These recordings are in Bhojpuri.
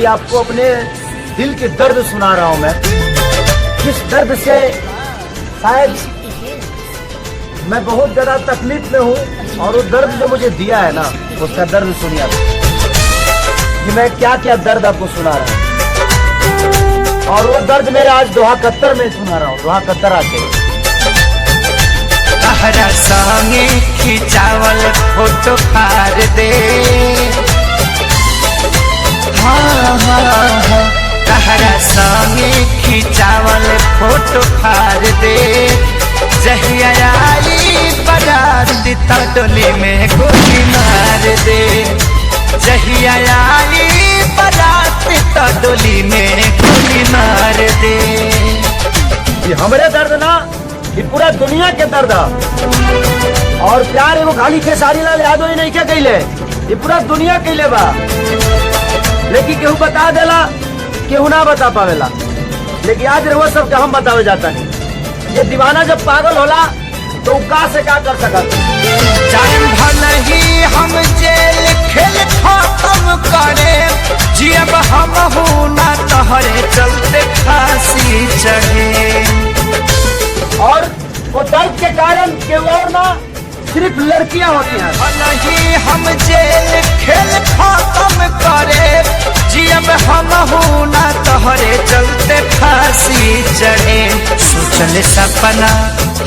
अभी आपको अपने दिल के दर्द सुना रहा हूं मैं, जिस दर्द से शायद मैं बहुत ज्यादा तकलीफ में हूं। और वो दर्द जो मुझे दिया है ना, उसका दर्द सुनिए कि मैं क्या क्या दर्द आपको सुना रहा हूं। और वो दर्द मेरे आज दोहा कत्तर में सुना रहा हूं। दोहा कत्तर आके तहरा संगे खिंचावल फोटो फाड़ दे, तहरा संगे खिंचावल फोटो फाड़ दे। जहिया आई बारात त डोली में गोली मार दे, जहिया आई बारात त डोली में गोली मार दे। ये हमारे दर्द ना, ये पूरा दुनिया के दर्द है। और प्यार एगो खाली खेसारी लाल यादव ही नहीं के कैले, ये पूरा दुनिया कैले बा। लेकिन केहू बता देला, केहू ना बता पावेला। लेकिन आज वो सब हम बतावे जाता है। ये दीवाना जब पागल होला तो का से का कर सकत। जान भले ही हम जेल खेल खत्म करे, जियब हम हूँ ना तहरे चलते फांसी चढ़े। और वो दर्द के कारण केहू और ना, सिर्फ लड़कियां होती हैं। भले ही हम जेल खेल खत्म करे, जियब हम हूँ ना तहरे चलते फांसी चढ़े। सोचल सपना,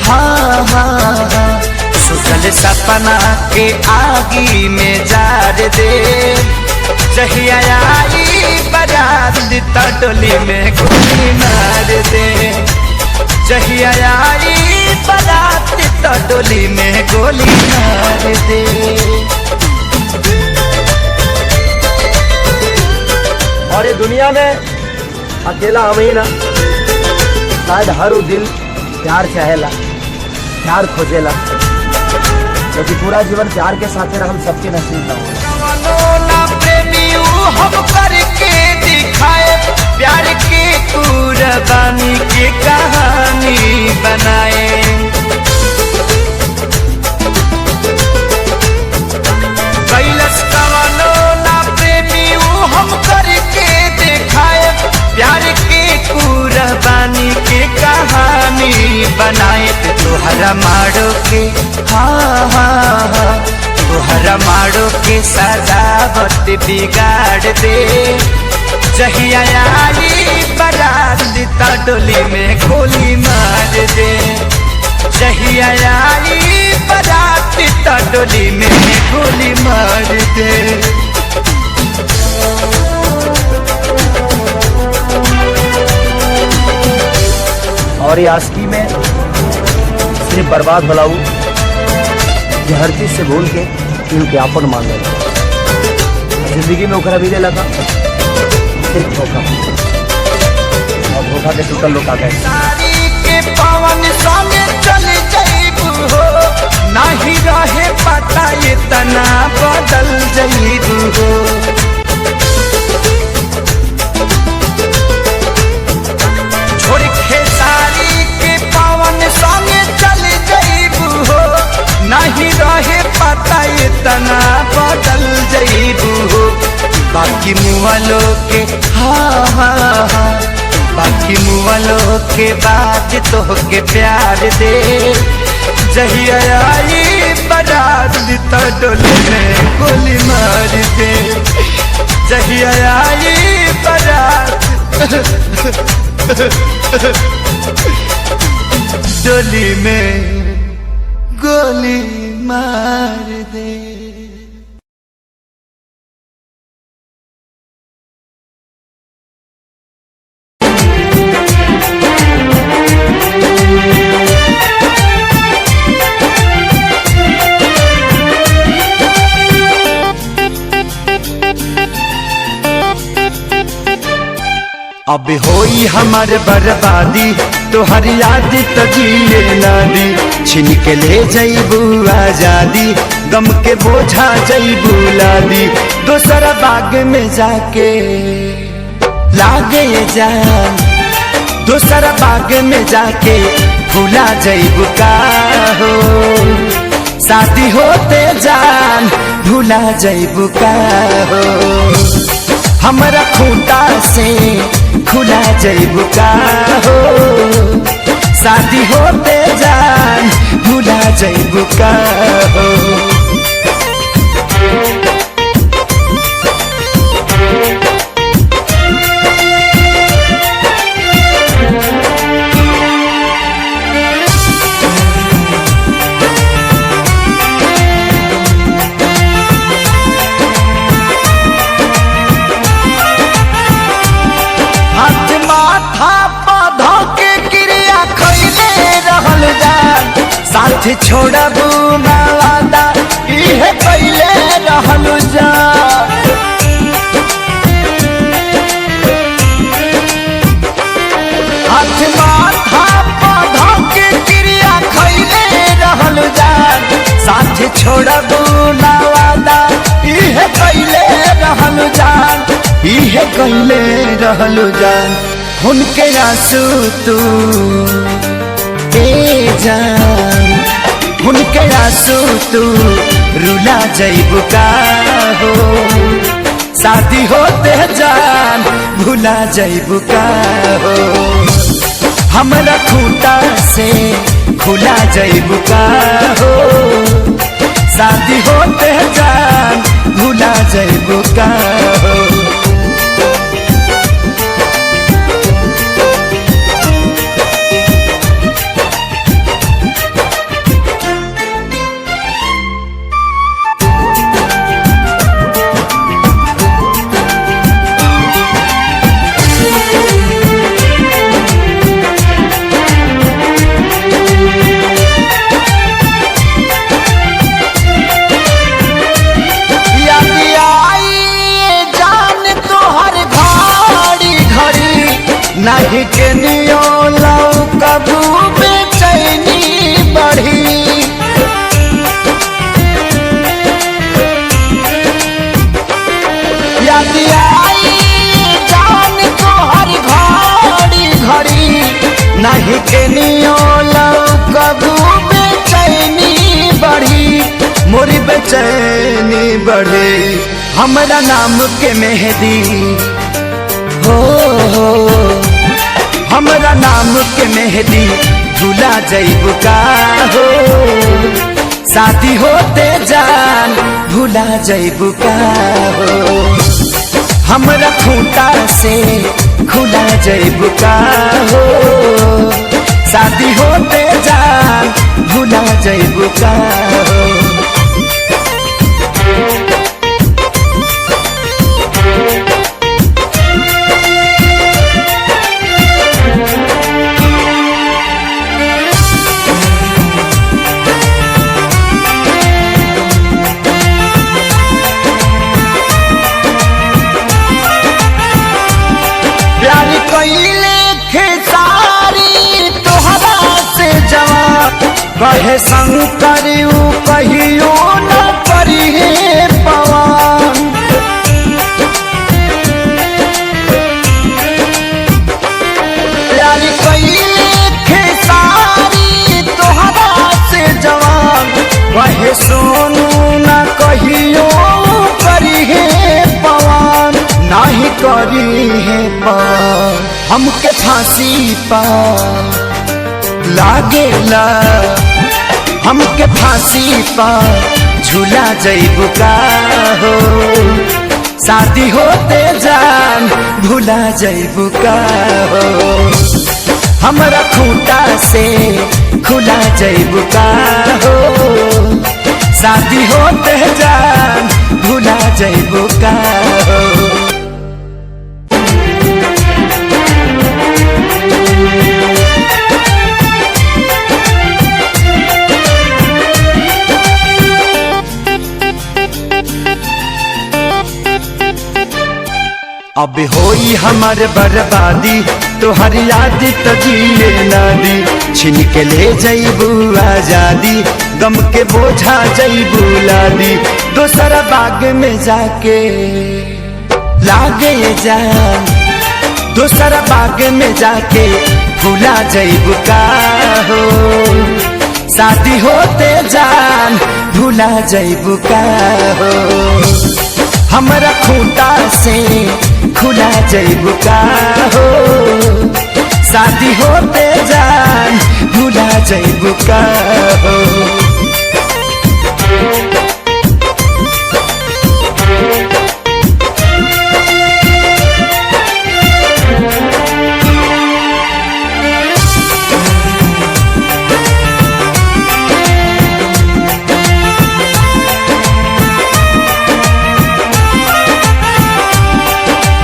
हाँ हाँ हाँ, सोचल सपना के आगी में जार दे। जहिया आई बारात त डोली में गोली मार दे, जहिया आई बारात त डोली में गोली मार दे। और ये दुनिया में अकेला हम ही ना, शायद हर वो दिल प्यार चाहेला, प्यार खोजेला, लेकिन पूरा जीवन प्यार के साथ रहल सबके नसीब ना हो। प्रेमी हम करके दिखाए, प्यार के कुर्बानी की कहानी बनाए। कैलस कवनो ना प्रेमी हम करके दिखाए, प्यार के कुर्बानी की कहानी बनाए। तोहरा मारो के, हाँ हाँ हाँ, तोहरा मारो के सजावट बिगाड़ दे। जहिया आई बारात त डोली में गोली मार दे, जहिया आई बारात त डोली में गोली मार दे। और ये आशिकी में सिर्फ बर्बाद भलाऊ, ये हर चीज से भूल के क्योंकि आपन मान ले जिंदगी में ओकरा भी लगा सिर्फ धोखा। और धोखा के टूटल लोग आ गए। के पवन संगे चल जाइबू हो, नहीं रहे पता इतना बदल जाइबू हो। छोड़ खेसारी के पवन संगे चल जाइबू हो, नहीं रहे पता इतना बदल जाइबू हो। बाकी मुआलो के, हाँ हाँ हाँ, बाकी मुआलो के बाद तो के प्यार दे। जहिया आई बारात त डोली में गोली मार दे, जहिया आई बारात डोली में गोली मार दे। अब होई हमार बर्बादी, तोहर याद त जिए ना दी। छीन के ले जइबू आजादी, गम के बोझा जइबू लादी। दोसरा बाग में जाके लागे जान, दोसरा बाग में जाके भूला जइबू का हो। शादी होते जान भूला जइबू का हो। हमरा खूंटा से खुला जइबू का हो शादी होते जान भुला जइबू का हो। साथ छोड़बू ना वादा इहे पहले रहल जा। हाथ माथा पौधा के क्रिया खैले रहल जा। साथ छोड़बू ना वादा इहे पहले रहल जान इहे पहले रहल जान। उनके आंसू तू जान उनके आंसू तू रुला जइबू का हो शादी होते जान भुला जइबू का हो। हमरा खूंटा से खुला जइबू का हो शादी होते जान भुला जइबू का हो। नहीं के नियो लौ कबू बेचैनी बढ़ी याद आई जान तोहर घड़ी घड़ी। नहीं के नियो लौ कबू बेचैनी बढ़ी मोरी बेचैनी बढ़ी। हमरा नाम के मेहंदी हो हमरा नाम के मेहंदी भुला जइबू का हो शादी होते जान भुला जइबू का हो। हमरा खूंटा से खुला जइबू का हो शादी होते जान भुला जइबू का हो। कहे शंकर कहियो न करिहे पवन प्यारी कइले खेसारी तोहरा से जवान। कहे सोनू न कहियो करिहे पवन नहीं करिहे पवन। हमके फांसी पा लागेला हमके फांसी पा झूला जइबू का हो शादी होते जान भुला जइबू का हो। हमरा खूंटा से खुला जइबू का हो शादी होते जान भुला जइबू का हो। अब होई हमार बर्बादी तोहर याद तो जिए ना दी। छिन के ले जइबू आजादी गम के बोझा जइबू लादी। दोसरा बाग में जाके लागे जान दोसरा बाग में जाके भुला जइबू का हो शादी होते जान भुला जइबू का हो। हमरा खूंटा से भुला जइबू का हो शादी होते जान भुला जइबू का हो।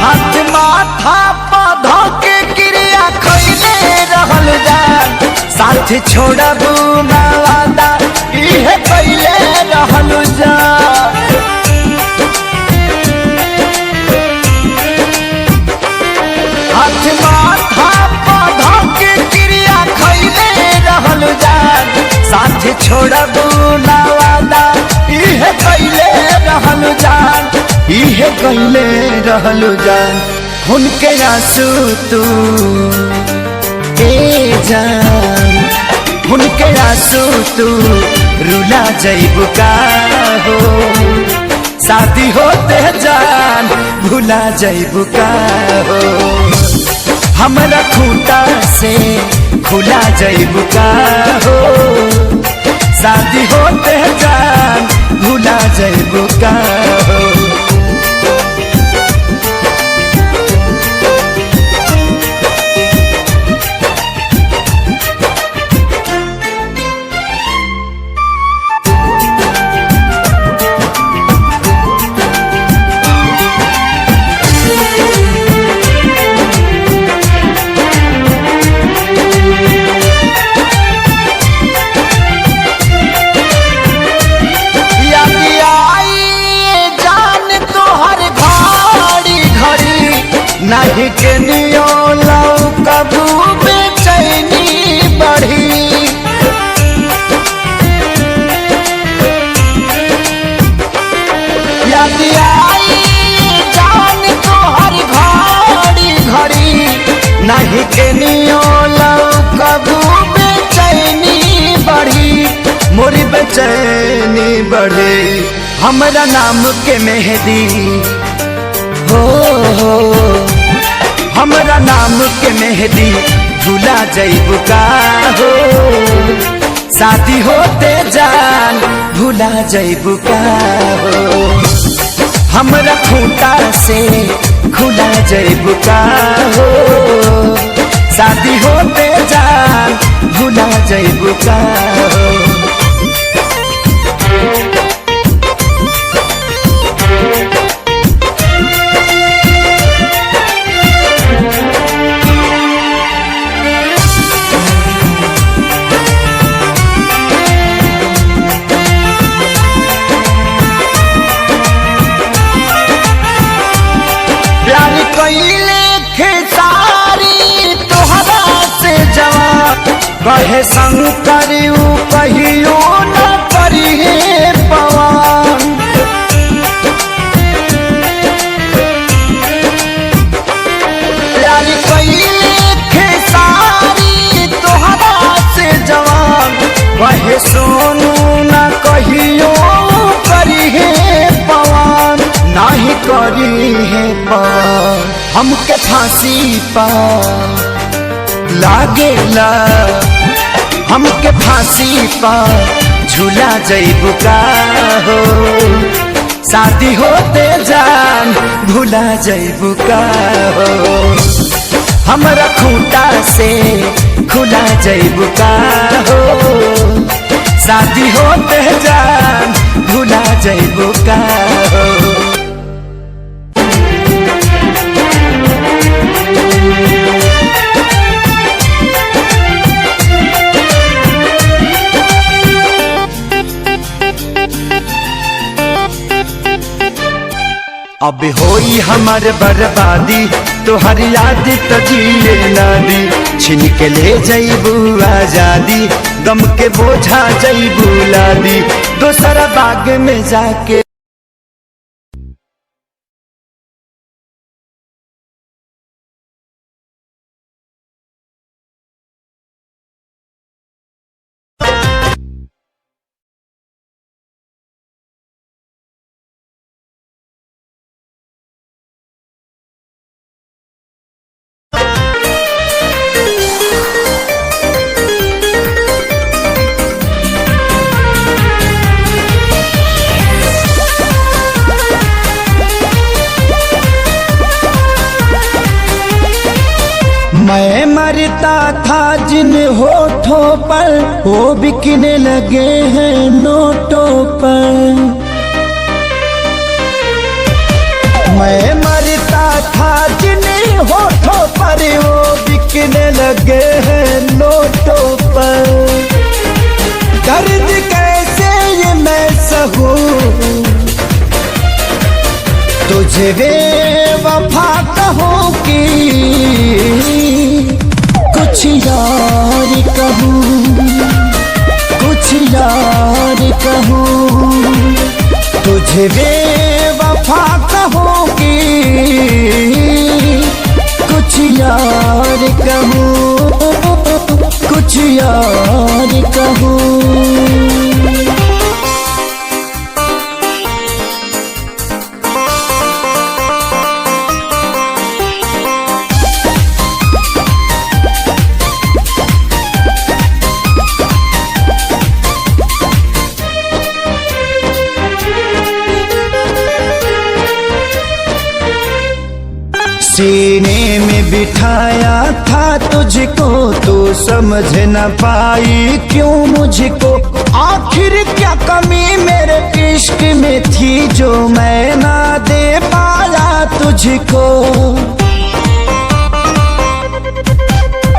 हाथ माथा पौधा के क्रिया खैले रहल जान साथ छोड़बू ना वादा इहे कैले रहल जान। हाथ माथा पौधा के क्रिया खैले रहल जान साथ छोड़बू ना वादा इहे कैले रहल जान इहे कैले रहल जान। उनके आंसू तू ए जान उनके आंसू तू रुला जइबू का हो शादी होते जान भुला जइबू का हो। हमरा खूंटा से खुला जइबू का हो शादी होते जान भुला जइबू का हो। नहीं के नियो लौ कबू बेचैनी बढ़ी याद आई जान तोहर घड़ी घड़ी नहीं के नियो लौ कबू बेचैनी बढ़ी मोरी बेचैनी बढ़ी। हमरा नाम के मेहंदी हो हमरा नाम के मेहंदी भुला जइबू का हो शादी होते जान भुला जइबू का हो। हमरा खूंटा से खुला जइबू का हो शादी होते जान भुला जइबू का हो। कैले खेसारी तोहरा से जवाब कहे संग करियो कहियो न करिए पवन। प्यार कैले खेसारी तोहरा से जवाब कहे सोनू न कहियो करिए पवन नहीं करी है पवन। हमके फांसी पा लागेला हमके फांसी पा झूला जइबू का हो शादी होते जान भुला जइबू का हो। हमरा खूंटा से खुला जइबू का हो शादी होते जान भुला जइबू का हो। अब होई हमार बर्बादी तोहर याद तजिए ना दी छिन के ले जइबू आजादी गम के बोझा जइबू लादी दोसरा बाग में जाके जिन होठों पर वो बिकने लगे हैं नोटों पर। मैं मरता था जिन होठों पर वो बिकने लगे हैं नोटों पर। दर्द कैसे ये मैं सहूं, तुझे बेवफा कहूं कि कुछ यार कहूं, कुछ यार कहूं। तुझे बेवफा कहूं कि कुछ यार कहूं, कुछ यार कहूं। सीने में बिठाया था तुझको, तू समझ न पाई क्यों मुझको। आखिर क्या कमी मेरे इश्क में थी जो मैं ना दे पाया तुझको।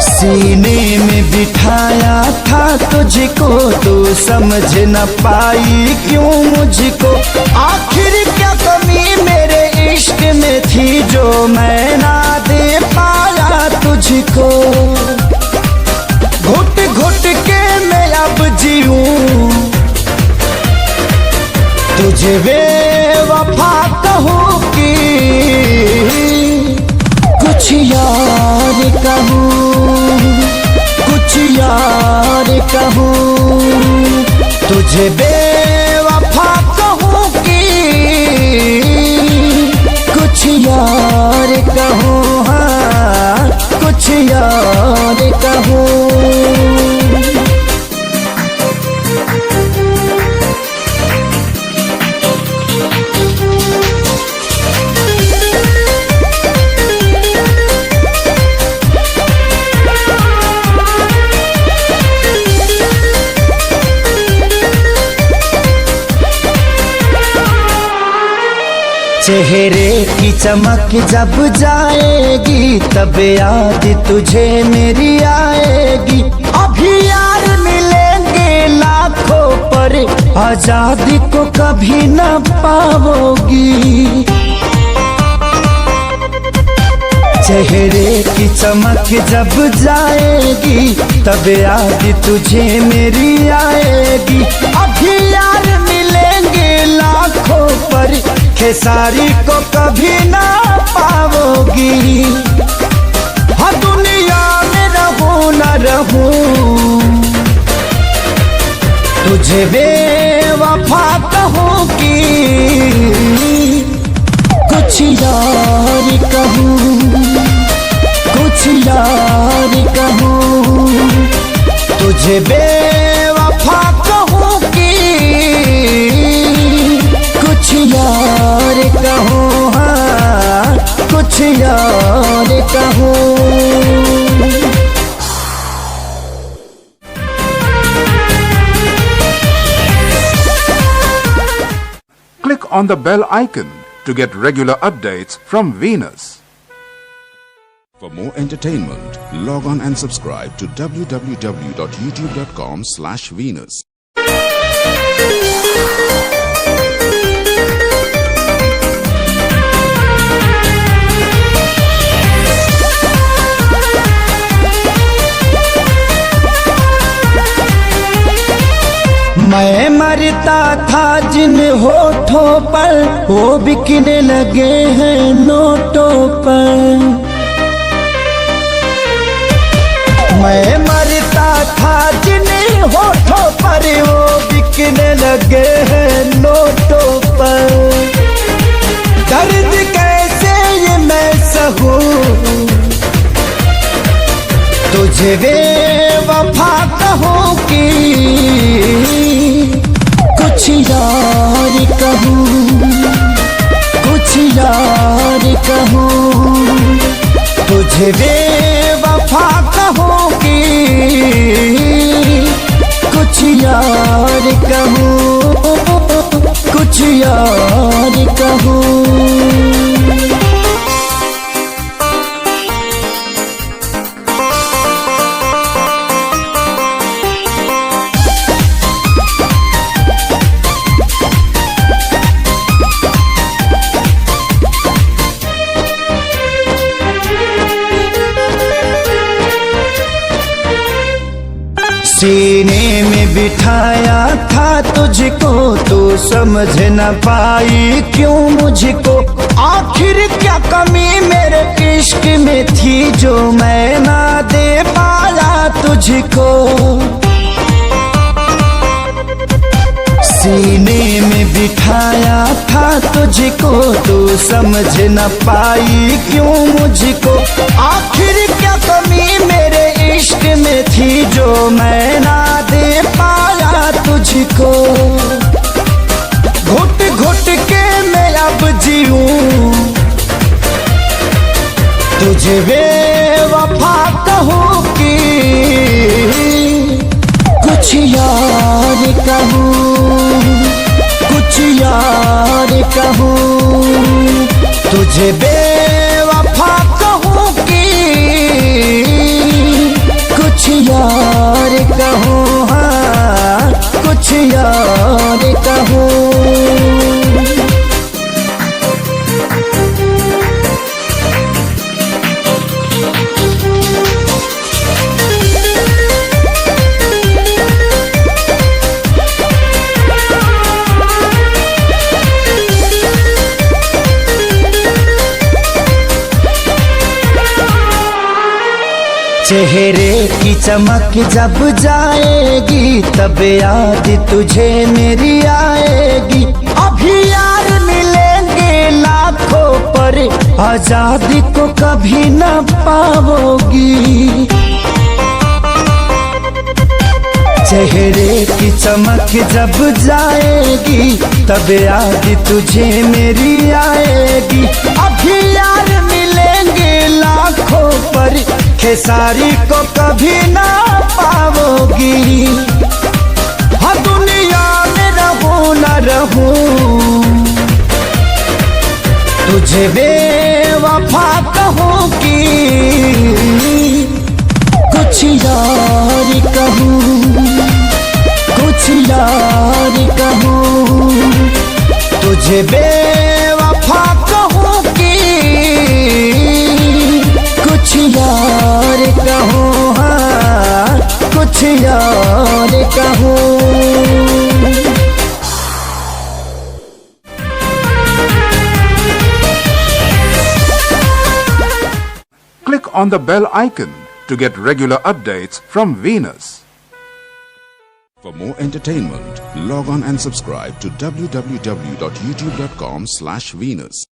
सीने में बिठाया था तुझको, तू समझ न पाई क्यों मुझको। आखिर क्या कमी मेरे इश्क में थी जो मैं ना दे पाया तुझको। घुट घुट के मैं अब जीऊं, तुझे बेवफा कहूं कि कुछ यार कहूं, कुछ यार कहूं। तुझे बेवफा कहूं कि कुछ यार कहूं, हाँ कुछ यार कहूं। चेहरे की चमक जब जाएगी तब याद तुझे मेरी आएगी। अभी यार मिलेंगे लाखों पर आजादी को कभी न पाओगी। चेहरे की चमक जब जाएगी तब याद तुझे मेरी आएगी। अभी यार मिलेंगे लाखों पर खेसारी को कभी ना पाओगी। हाँ दुनिया में रहूं न रहूं, तुझे बेवफा कहूं कि कुछ यार कहूं, कुछ यार कहूं। तुझे बेवफा कहूं कि कुछ यार कहूं, हाँ कुछ यार कहूं। Click on the bell icon to get regular updates from Venus. For more entertainment, log on and subscribe to www.youtube.com/Venus. मैं मरता था जिन होठों पर वो बिकने लगे हैं नोटों पर। मैं मरता था जिन होठों पर वो बिकने लगे हैं नोटों पर। दर्द कैसे ये मैं सहूं, तुझे बेवफा कहूं कि कुछ यार कहूं, कुछ यार कहूं। तुझे बेवफा कहूं कि सीने में बिठाया था तुझको, तू समझ न पाई क्यों मुझको। आखिर क्या कमी मेरे इश्क में थी जो मैं ना दे पाया तुझको। सीने में बिठाया था तुझको, तू समझ न पाई क्यों मुझको। आखिर क्या कमी मेरे इश्क में थी जो मैं ना दे पाया तुझको। घुट घुट के मैं अब जीऊं, तुझे बेवफा कहूँ कि कुछ यार कहूँ, कुछ यार कहूँ। तुझे बेवफा कहूँ कि कुछ यार कहूँ, हाँ कुछ यार कहूँ। चेहरे की चमक जब जाएगी तब याद तुझे मेरी आएगी। अभी यार मिलेंगे लाखों पर आजादी को कभी न पाओगी। चेहरे की चमक जब जाएगी तब याद तुझे मेरी आएगी। अभी यार मिलेंगे लाखों पर खेसारी को कभी ना पाओगी। हाँ दुनिया में रहूं न रहूं, तुझे बेवफा कहूँ कि कुछ यार कहूँ, कुछ यार कहूँ। तुझे बेवफा कहूँ कि कुछ यार कहूँ, हाँ कुछ यार कहूँ। Click on the bell icon to get regular updates from Venus. For more entertainment, log on and subscribe to www.youtube.com/Venus.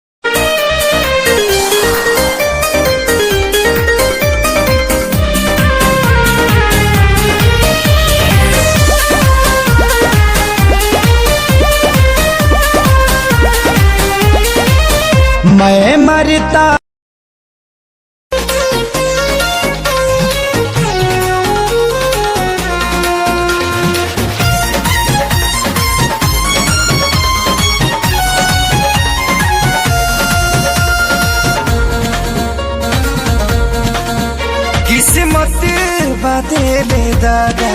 मैं मरता किस्मत बाते ले दादा,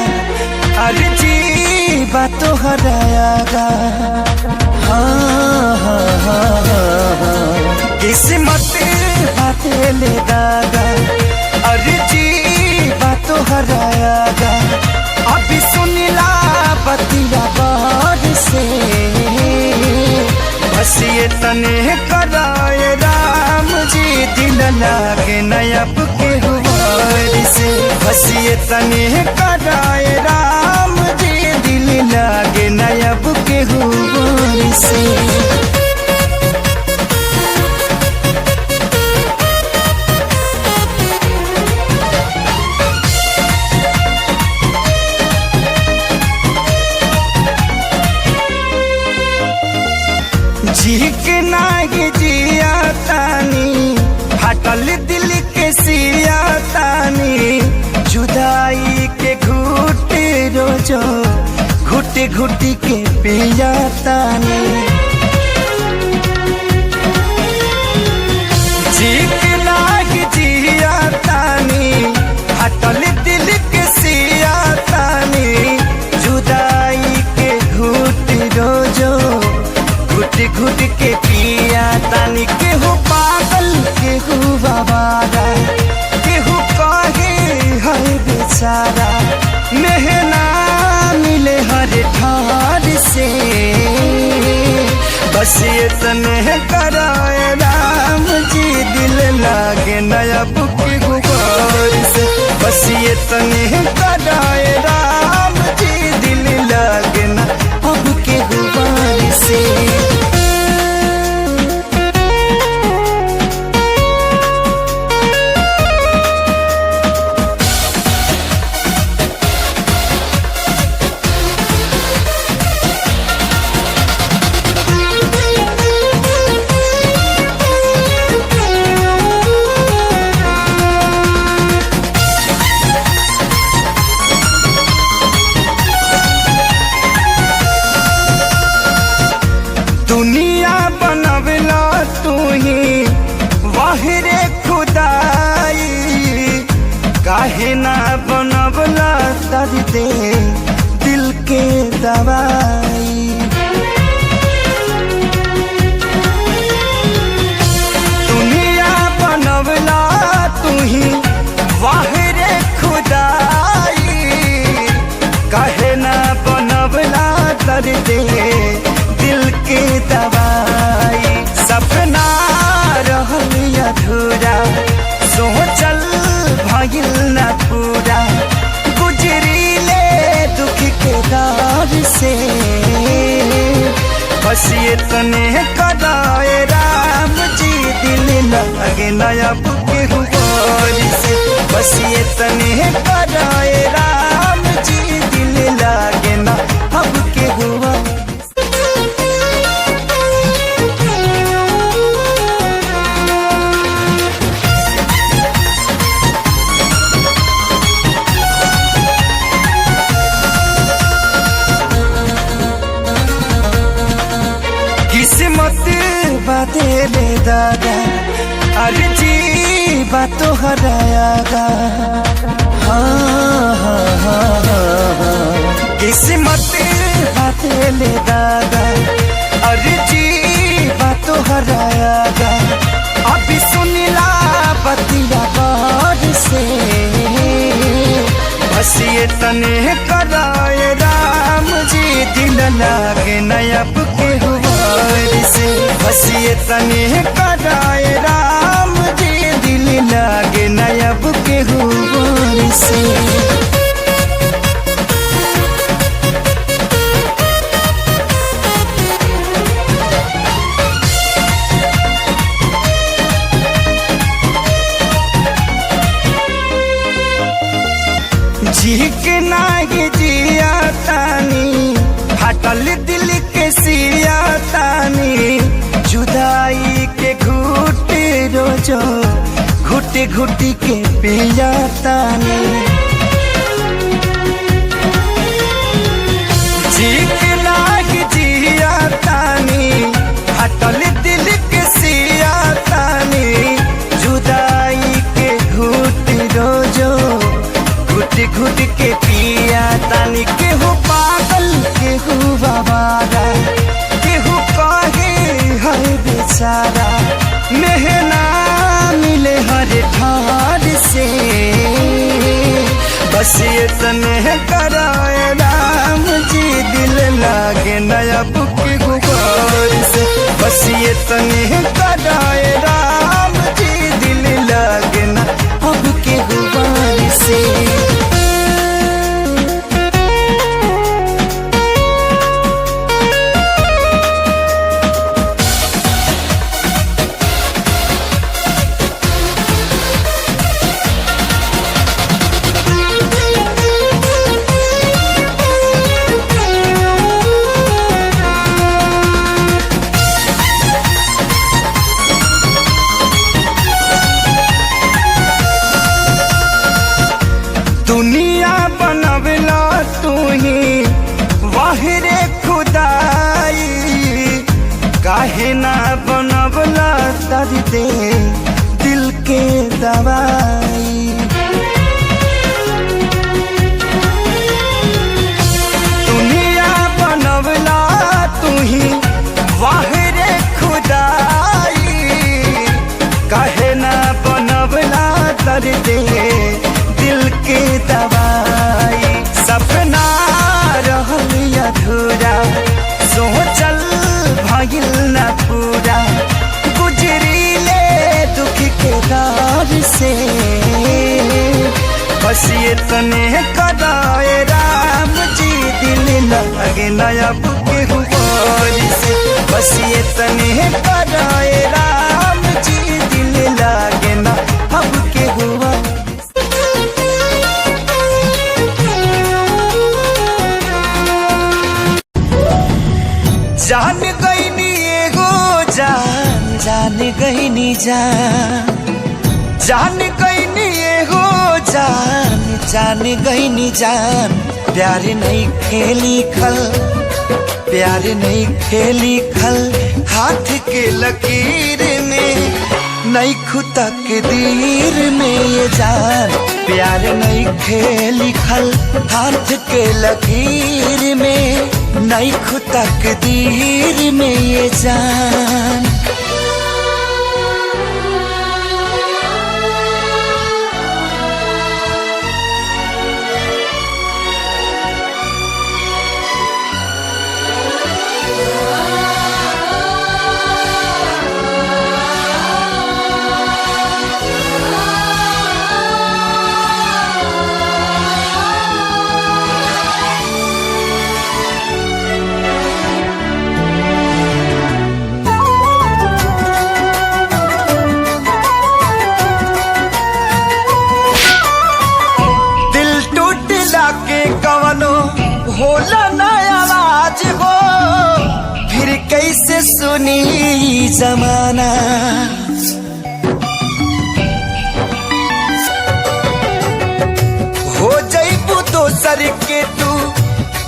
अर्जी बातों हरायागा। हाँ हाँ हाँ हाँ, किस्मत बाते ले दादा, अर्जी बातों हरायागा। अभी सुनिला बतिया बार से, बस ये तने कराए राम जी दिल लागे नयब के हुआर से। बस ये तने कराए राम जी दिल लागे नयब के हुआर से। जी के नागी जिया तानी, हटल दिल के सिया तानी। जुदाई के घुट रोजो घुट घुट के पिया तानी। जी के नागी जिया तानी, हटल दिल के सिया तानी। जुदाई के घुट रोजो घुट घुट के पिया तानी। केहू पागल केहू बाबारा, केहू कहे है बेचारा। मेहनत तने कराए राम जी दिल लागे नया बुकी गुबार से बस ये तने कराए राम जी दिल लागे ना अब के गुबार से। दुनिया बनवला तू ही वाहिरे खुदाई काहे ना बनवला दर्द दिल के दवाई। दुनिया बनवला तू ही वाहिरे खुदाई काहे ना बनवला दर्द दिल के दवाई। सपना रहल अधूरा सोचल भइल न पूरा गुजरीले दुख के दौर से बस ये तने कराए राम जी दिल लगे नया बुके हुआर से बस ये तने कराए राम जी दिल लगे ना अब के हुआ। किस्मत बाते ले दादा अर्जी बातों हरायागा हाँ हाँ हाँ। किस्मत बाते ले दादा अर्जी बातों हरायागा अभी सुनिला बतिया बार से बस ये तने कराए राम जी दिल लागे नया बुके हुआर से बस ये तने कराए राम जी दिल लागे नया बुके हुआर से। जी के नागे जिया तानी हटल दिल के सिया तानी जुदाई के घुट रोजो घुट घुट के पिया तानी। जी के नागे जिया तानी हटल दिल के सिया तानी जुदाई के घुट रोजो घुट घुट के पिया तानी। केहू पागल केहू बाबारा केहू कहे है बेचारा मेहना मिले हर ठार से बस ये तने कराए राम जी दिल लागे नया बुके गुबार से बस ये तने कराए राम जी दिल लागे ना अब के गुबार से। दुनिया बनवला तू ही वाहिरे खुदाई काहे ना बनवला दर्द दिल के दवाई। दुनिया बनवला तू ही वाहिरे खुदाई काहे ना बनवला दर्द दिल के दवाई। सपना रहल अधूरा सोचल भइल न पूरा से बस ये तने कराए राम जी दिल लगे नया बुके हुआरी से बस ये तने कराए राम जी दिल लगे ना अब के हुआ जान गई नी एगो जान जान गई नी जान गई नी एगो जान गई नी जान प्यार नहीं खेली खल प्यार नहीं खेली खल हाथ के लकीर में नहीं खुदा के दीर में ये जान प्यार नहीं खेली खल हाथ के लकीर में नहीं खुदा के दीर में ये जान होला ना आवाज हो फिर कैसे सुनी जमाना हो जाइबू दोसर के तू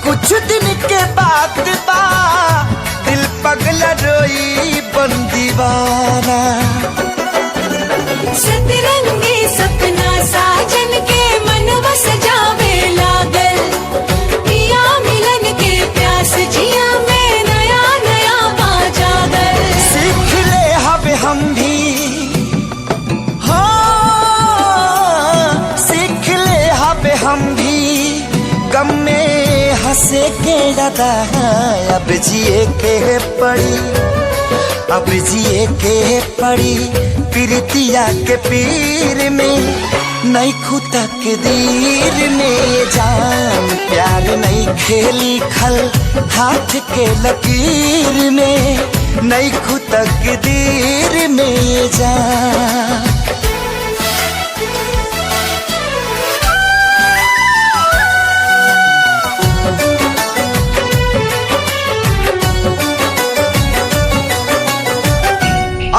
कुछ दिन के बाद बा दिल पगला रोई बन दीवाना सतरंगी सपना साजन के मनवा सजावे लागल जिया में नया नया बाजागर सीख ले हब हम भी हाँ सीख ले हब हम भी गम में हंसे के ज्यादा अब जिए के पड़ी अब जिए के पड़ी प्रीतिया के पीर में नहीं खुदा के दीर में जान प्यार नहीं खेली खल हाथ के लकीर में नहीं खुदा के दीर में जान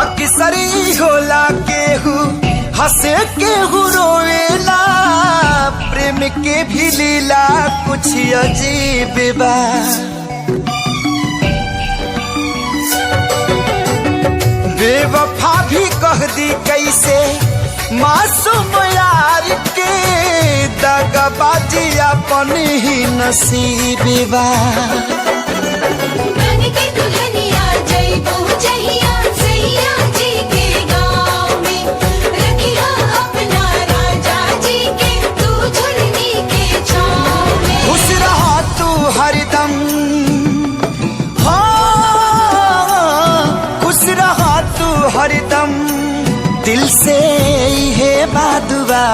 अक्सरी होला केहू हंसे केहू रोवेला प्रेम के भी लीला कुछ अजीब बा बेवफा भी कह दी कैसे मासूम यार के दगाबाजी अपन ही नसीब बा हरदम हाँ खुश रहा तू हरदम दिल से ये बादुआ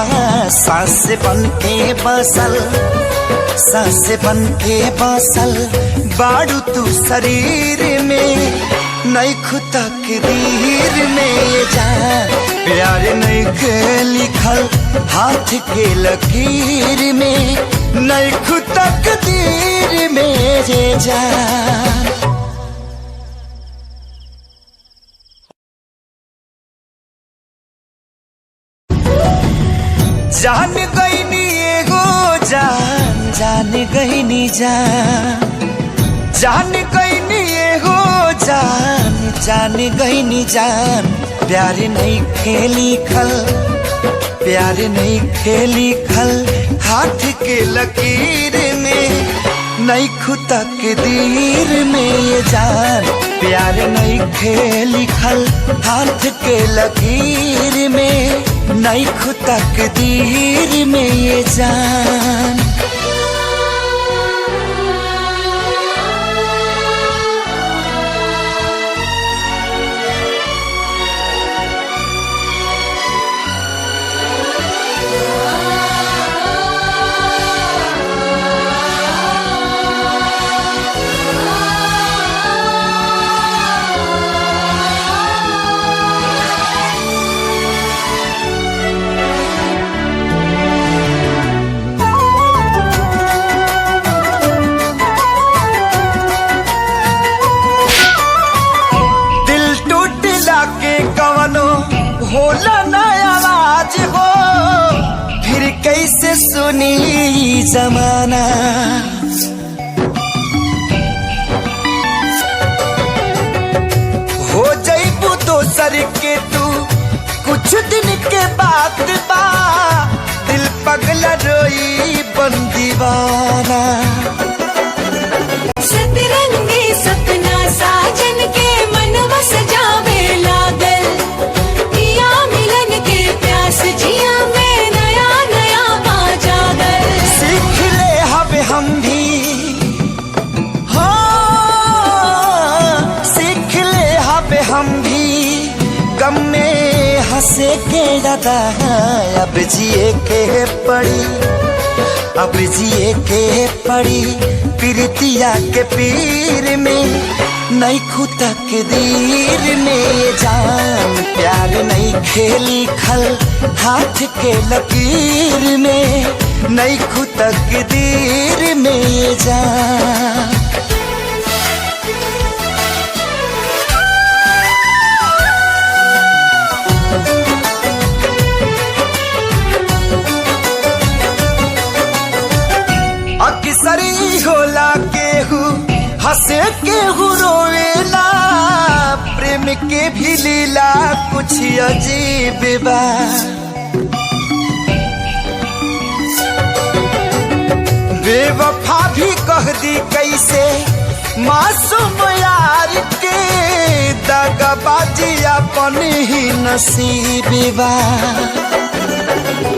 सांस बन के बसल सांस बन के बसल बाड़ू तू शरीर में नहीं खुदा के दीर में जान प्यार नहीं के लिखल हाथ के लकीर में नहीं खुदा के दीर में जान जान गई नी एगो जान गई नी जान गई नी एगो जान गई नी जान प्यार नहीं खेली खल प्यार नहीं खेली खल हाथ के लकीर में नहीं खुदा के दीर में ये जान प्यार नहीं खेली खल हाथ के लकीर में नहीं खुदा के दीर में ये जान जमाना। हो जइबू दोसर के तू कुछ दिन के बाद बा, दिल पगला रोई बन दीवाना। सतरंगी सपना साजन के मनवा सजावे लागल, पिया मिलन के प्यास जिया में नया नया पा जागल। सीख ले हवे हम भी, हाँ सीख ले हवे हम भी, गम में हंसे के दादा अब जिए के पड़ी, अब जिए के पड़ी। प्रीतिया के पीर में नहीं खुदा के दीर में जान, प्यार नहीं खेली खल हाथ के लकीर में, नहीं खुदा के दीर में जान। अक्सरी होला केहू हंसे केहू रोवेला, प्रेम के भी लीला कुछ अजीब बा। बेवफा भी कह दी कैसे मासूम यार के, दगाबाजी अपन ही नसीब बा।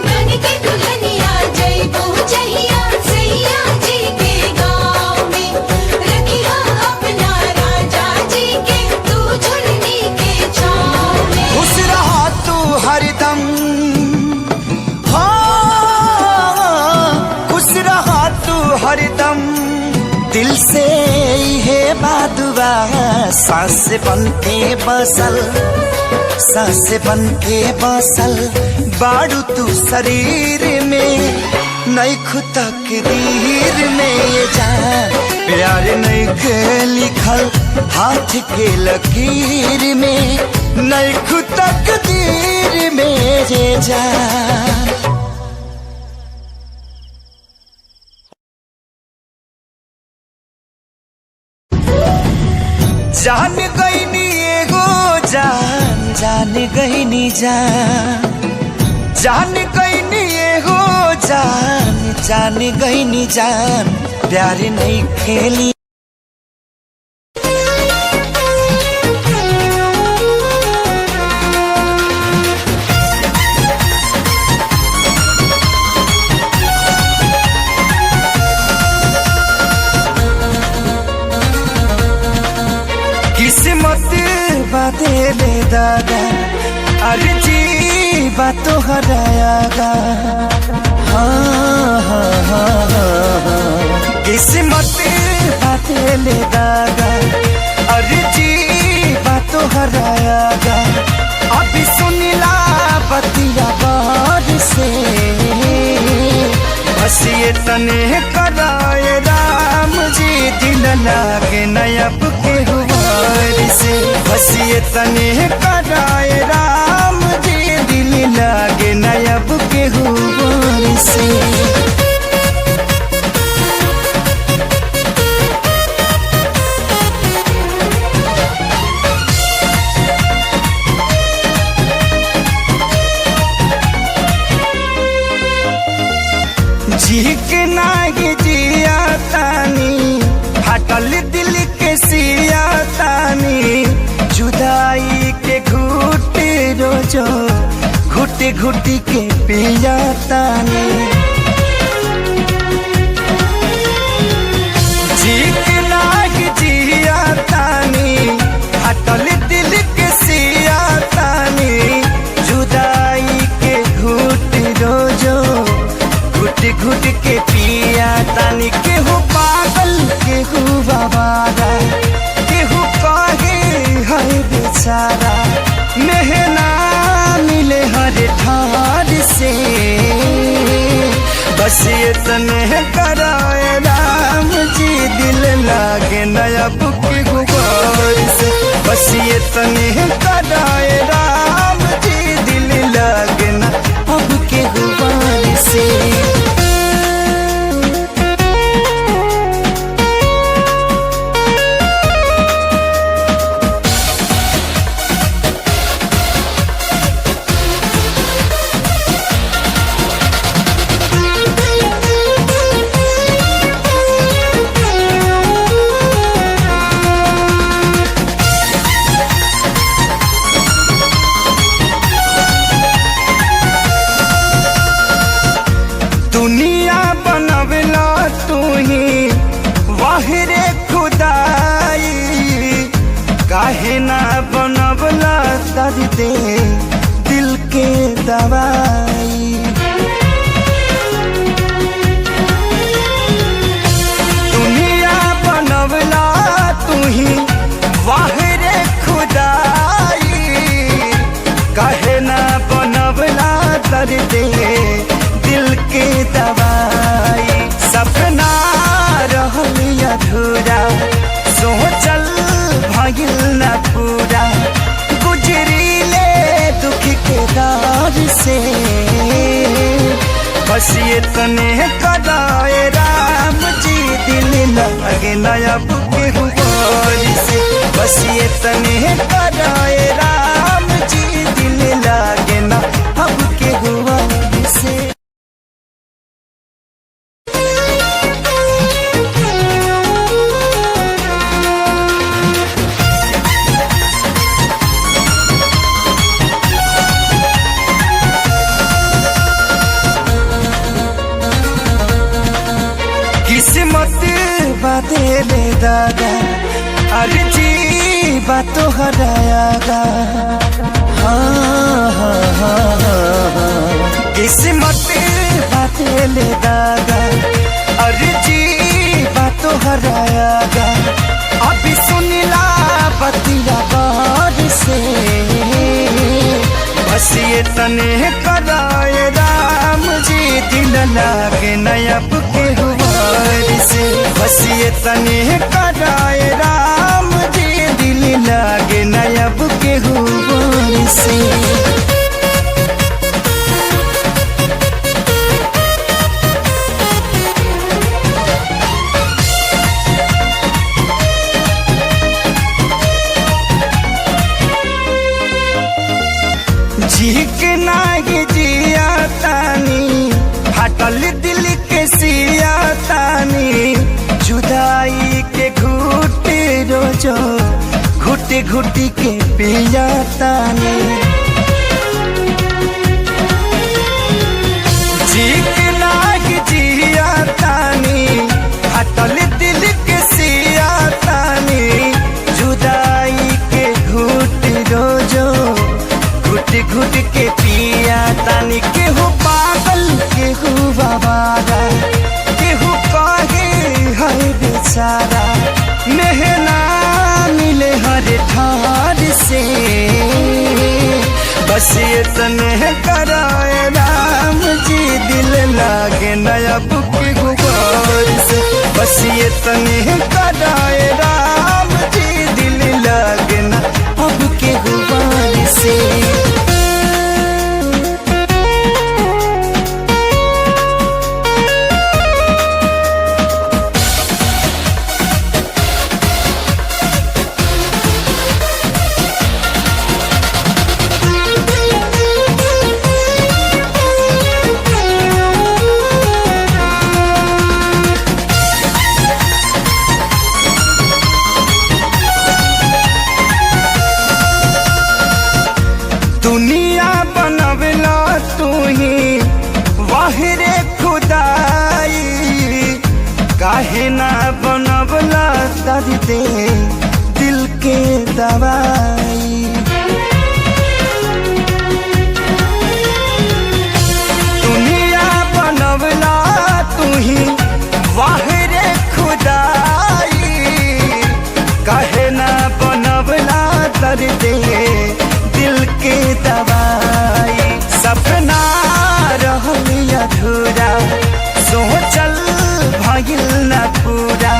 बन के दुल्हनिया जइबू जहिया सैया जी के गाँव में, रखिया अपना राजा जी के तू झुलनी के छाँव में। खुश रहा तू हरदम, हाँ खुश रहा तू हरदम, दिल से है बादुआ सांस बन के बसल, सांस बन के बसल बाड़ू तू शरीर में, नहीं खुदा के दीर में ये जान। प्यार नहीं के लिखल हाथ के लकीर में, नहीं खुदा के दीर में ये जान। जान गई नी एगो जान, जान गई नी जान, जान गई नी एगो जान, जान गई नी जान। प्यार नहीं खेली किस्मत बाते ले दादा, अरे जी बातों हरायागा। हाँ हाँ हाँ हाँ किस्मत बाते ले दादा, अरे जी बातों हरायागा। अभी सुनिला बतिया बार से, बस ये तने कराए राम जी, दिल लागे नयब के हुआर से। बस ये तने कराए राम जी, दिल लागे नयब के हुआर से। जी के नागी जिया तानी, हटल दिल के सिया तानी, जुदाई के घुट रोजो घुट घुट के पिया तानी। जी के नागी जिया तानी, हटल दिल के सिया तानी, जुदाई के घुट रोजो घुट घुट के पिया तानी। केहू पागल केहू बाबारा, केहू कहे है बेचारा, मेहना मिले हर ठार से। बस ये तने कराए राम जी, दिल लागे नया बुक गुबार से। बस ये तने कराए राम जी, दिल लागे ना अब के गुबार से। दुनिया बनवला तू ही वाहिरे खुदाई, काहे ना बनवला दर्द दिल के दवाई। दुनिया बनवला तू ही वाहिरे खुदाई, काहे ना बनवला दर्द दिल के दवाई। सपना रहल अधूरा सोचल भइल न पूरा, गुजरीले दुख के दौर से बस ये तने कदाए राम जी दिल लगे नया बुके हुआर से। बस ये तने कदाए राम जी दिल लगे ना अब के हुआर से। किस्मत बाते ले दादा अर्जी बातों हरायागा। हाँ हाँ हाँ किस्मत बाते ले दादा अर्जी बातों हरायागा। अभी सुनिला बतिया बार से बस ये तने कराए राम जी दिल लागे नया बुके हुआर से। बस ये तने कराए राम जी दिल लागे नया बुके हुआर से। जी के नागी जिया तानी हटल दिल के सिया तानी, जुदाई के घुट रोजो घुटी घुटी के पिया तानी। जी के नागी जिया तानी हटल दिल के सिया तानी, जुदाई के घुट रोजो घुट घुट के पिया तानी। केहू पागल केहू बाबारा केहू कहे है बेचारा, मेहना मिले हर ठार से बस ये तने कराए राम जी दिल लागे नया बुके गुबार से। बस ये तने कराए राम जी दिल लागे ना अब के गुबार से। दुनिया बनवला तू ही वाहिरे खुदाई, काहे ना बनवला दर्द दिल के दवाई। दुनिया बनवला तू ही वाहिरे खुदाई, काहे ना बनवला दर्द दिल के दवाई। सपना रहल अधूरा सोचल भइल न पूरा,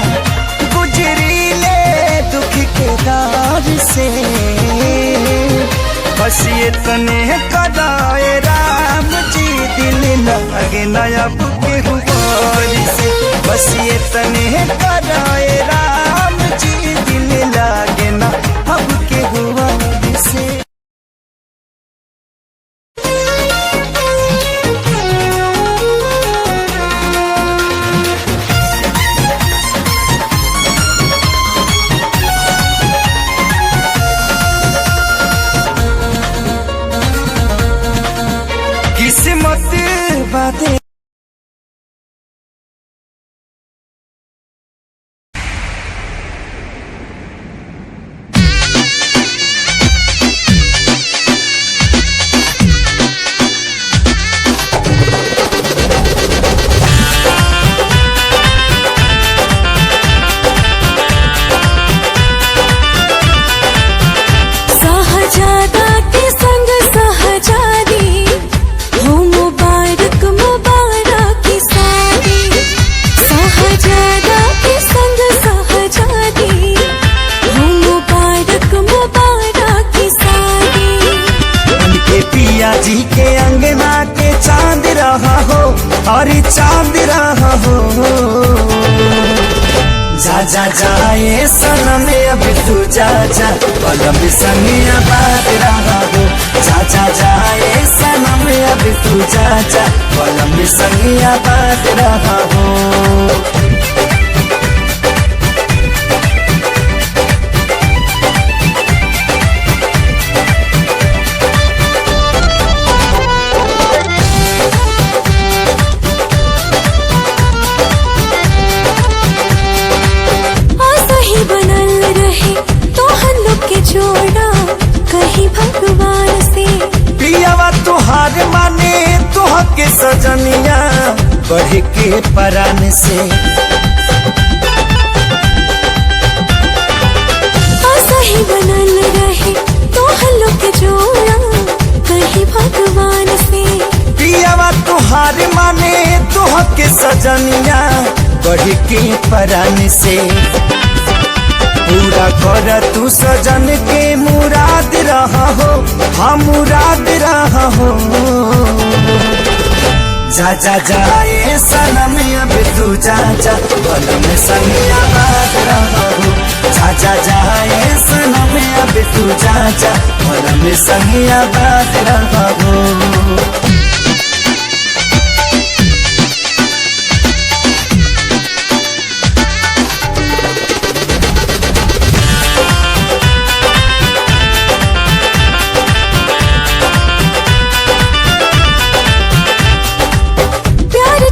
गुजरीले दुख के दौर से बस ये तने कदाए राम जी दिल लगे नया बुके हुआर से। बस ये तने कदाए राम जी दिल लगे ना अब के हुआर से। किस्मत बाते भरी चांद रहा हो। जा जा जाए सनम अभी तू जा जा, पलम संगिया बात रहा हो। जा जा जाए सनम अभी तू जा जा, पलम संगिया बात रहा हो। जोड़ा कहीं भगवान से पियावा तुहार माने तुह के सजनिया बढ़ के परान से। सही बनल रहे तो हल्लो के जोड़ा कहीं भगवान से। पियावा तुहार माने तुह के सजनिया बढ़ के परान से। पूरा कर तू सजन के मुराद रहा हो, हाँ मुराद रहा हो। जा जा जाए सनम अब तू जा जा, पलम संगिया बात रहा हो। जा जा जाए सनम अब तू जा जा, पलम संगिया बात रहा हो।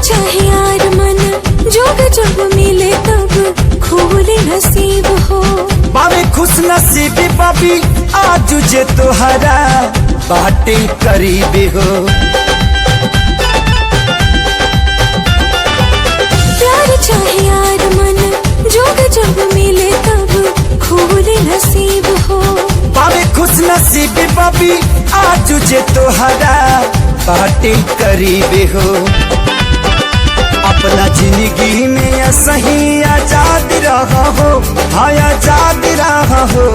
चाहे यार मन जोग जब मिले तब खोले नसीब हो। बाबे खुश नसीबी बाबी आज जे तोहरा बाटे करीब हो। प्यार चाहे यार मन जोग जब मिले तब खोले नसीब हो। बाबे खुश नसीबी बाबी आज जे तोहरा बाटे करीब हो। अपना जिंदगी में सही आजाद रहा हो, हाँ आजाद रहा हो।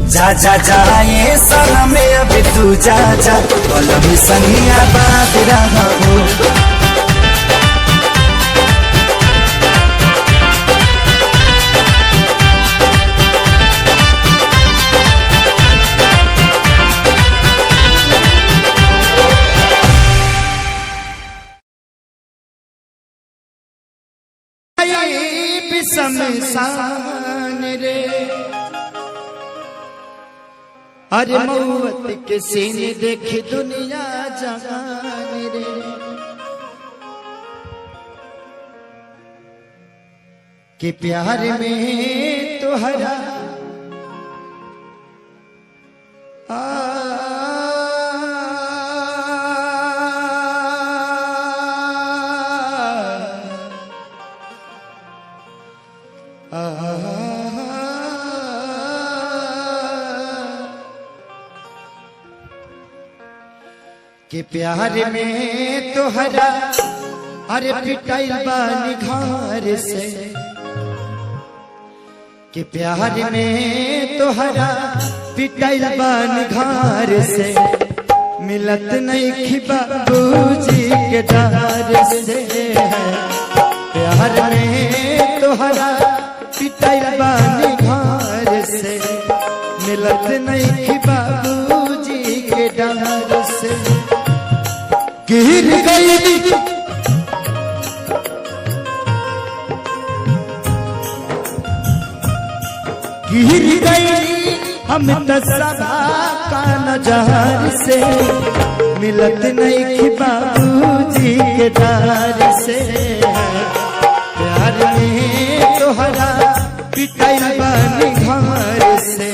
जा जा जाए सनम अब तू जा जा, पलम संगिया बात रहा हो। शमशान रे अरे मौत के सीने देख दुनिया जहान रे। कि प्यार में तोहरा कि प्यार में तोहरा अरे पिटाइल बानी घर से। कि प्यार में तोहरा पिटाइल बानी घर से। मिलत नहीं खी बाबूजी के डर से। प्यार में तोहरा पिटाइल बानी घर से। मिलत नहीं खी बाबूजी के डर से। गिर गई गिर गई हम तसबा का नजर से। मिलत नहीं कि बाबूजी के डर से। प्यार में तोहरा पिटाइल बानी घर से।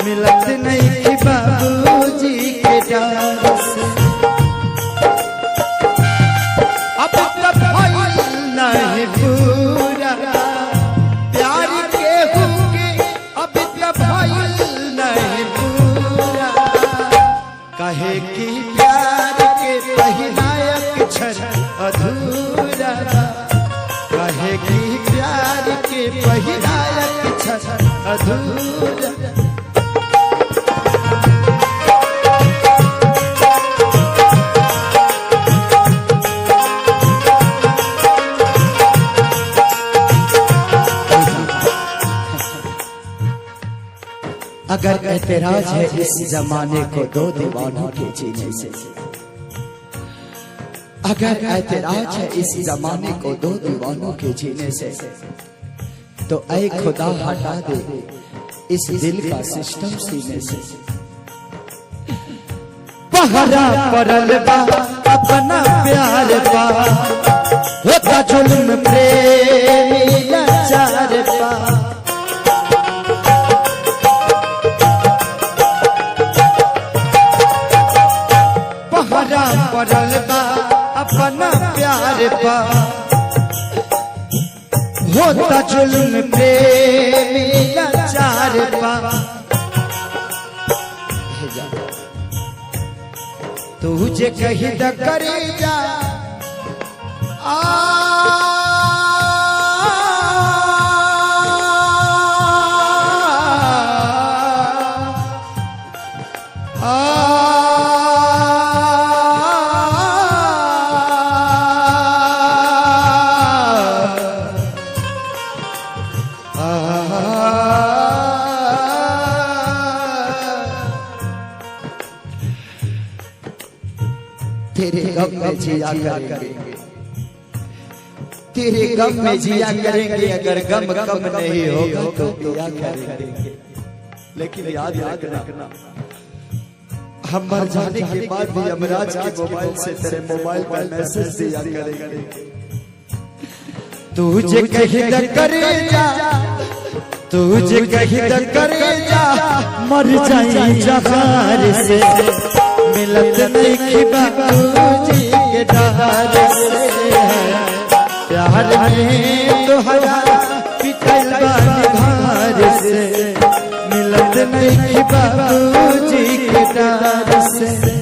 मिलत नहीं कि बाबूजी के डर से। अब तक नहीं पूरा प्यार के होंगे, अब तक नहीं पूरा। कहे कि प्यार के पहिनायक क्षण अधूरा। कहे कि प्यार के पहिनायक क्षण अधूरा। अगर एतराज है इस जमाने को दो दीवानों के जीने से, अगर एतराज है इस जमाने को दो दीवानों के जीने से, तो ऐ खुदा हटा दे इस दिल का सिस्टम सीने से। पहरा परल बा अपना प्यार पा, होता जुल्म प्रेमी लाचार पा। पहरा परल बा अपना प्यार पा, होता जुल्म प्रेमी लाचार पा। तुझे कही द करे जा तेरे गम में जिया करेंगे, तेरे गम में जिया करेंगे। अगर गम कम नहीं होगा तो पिया करेंगे। लेकिन याद रखना, हम मर जाने के बाद भी यमराज के मोबाइल से तेरे मोबाइल पर मैसेज दिया करेंगे। तुझे कहीं न करे जा, तुझे कहीं न करे जा, मर जाए जहार से, मिलत नहीं खिबा तुझी के डर से। प्यार में तोहरा पिटल बाहर से, मिलत नहीं खिबा तुझी के डर से।